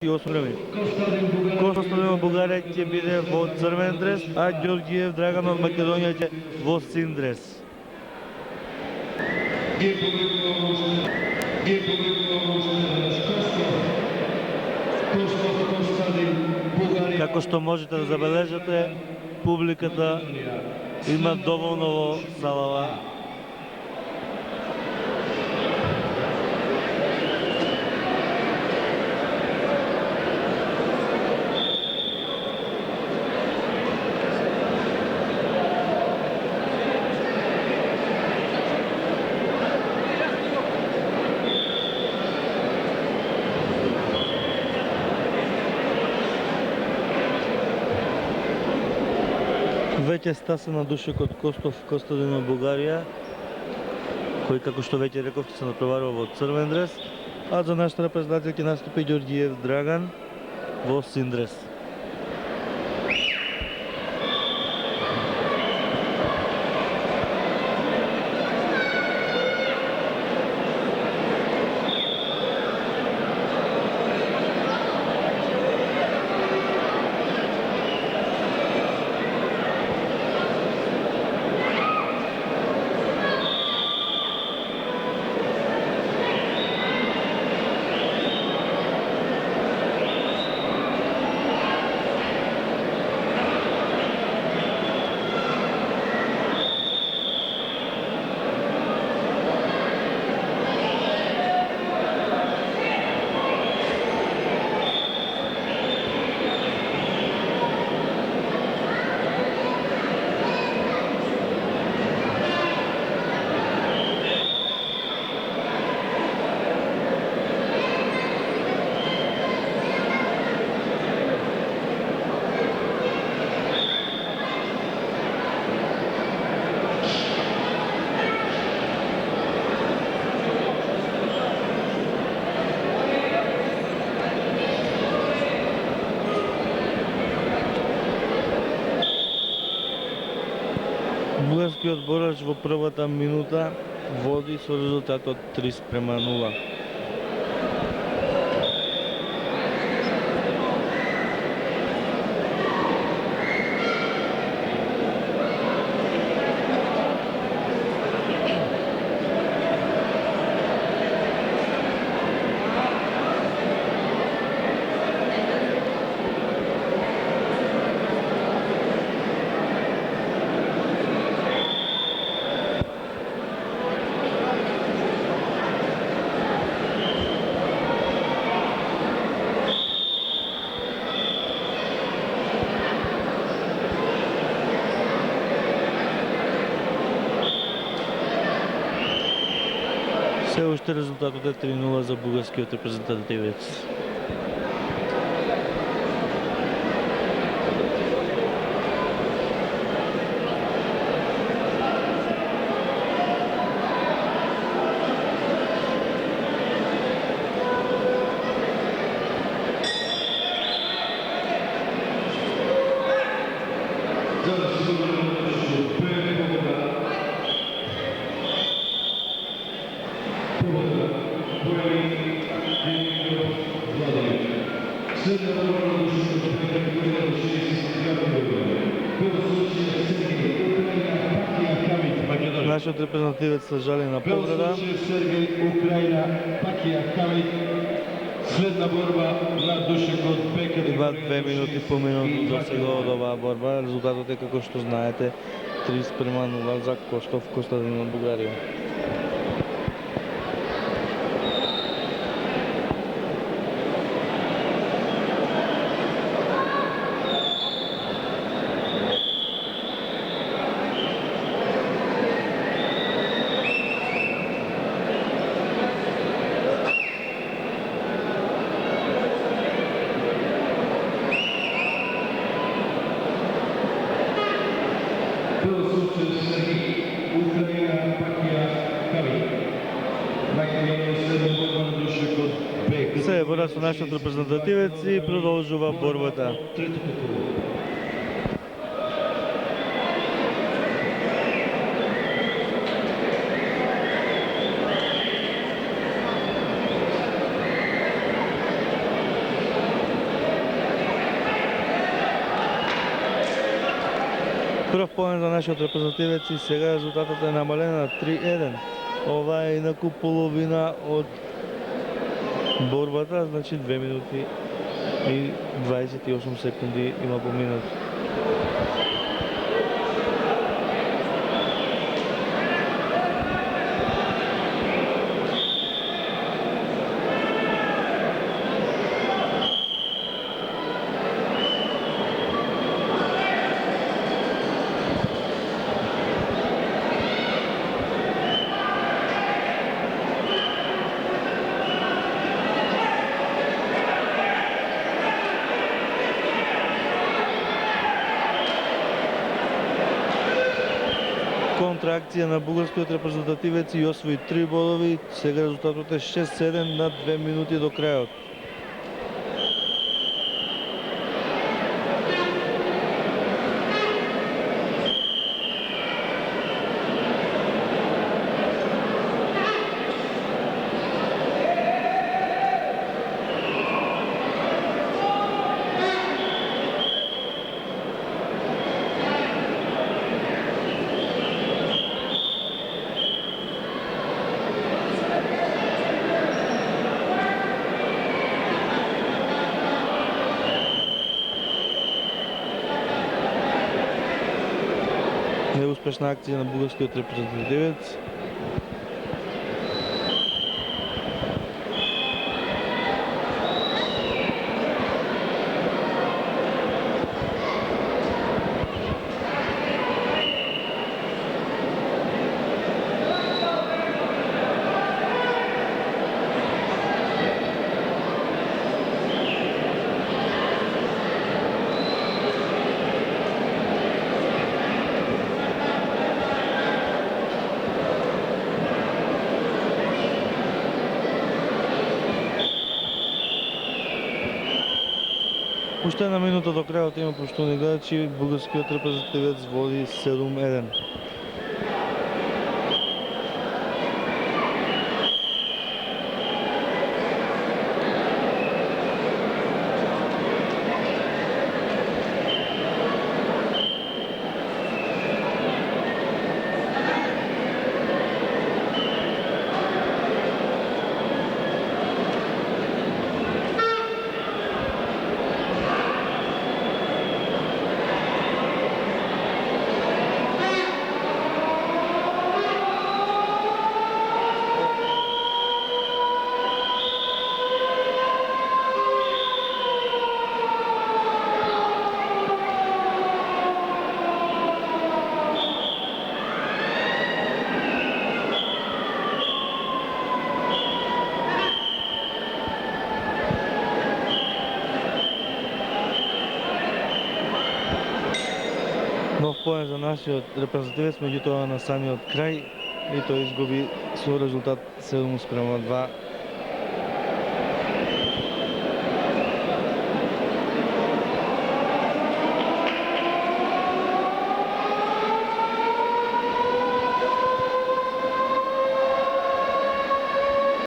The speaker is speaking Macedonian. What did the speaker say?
28 Костадин од Бугарија ќе биде во црвен дрес, а Ѓорѓиев Драган од Македонија ќе во син дрес. Како што можете да забележите, публиката има доволно во салава. Веќе стасена Душек од Костов Костадин од Бугарија, кој како што веќе рековте се натоварува во црвен дрес, а за нашата репрезентација ќе настапи Ѓорѓиев Драган во син дрес. Бугарскиот борач во првата минута води со резултатот 3:0. Се уште резултатот е 3:0 за бугарскиот репрезентативец. Нашиот репрезентативец се жали на повреда. Сергеј Украина Пакија Кавит. Следна борба на Душек од Б категорија. Има 2 минути и половина до сега од оваа борба. Резултатот е како што знаете 3:0 за Костов Костадин од Бугарија. Се е бора со нашиот репрезентативец и продолжува борбата. Прв поен за нашиот репрезентативец и сега резултатот е намален на 3-1. Ова е инаку половина од борбата, значи 2 минути и 28 секунди има поминат. Контраакција на бугарскиот репрезентативец и освои 3 бодови. Сега резултатот е 6-7 на 2 минути до крајот. Неуспешна акција на бугарскиот репрезентативец. Уште една минута до крајот има поштовни гледачи, бугарскиот репрезентативец води 7-1. Нов поен за нашиот репрезентативец, меѓутоа на самиот крај и тој изгуби со резултат 7:2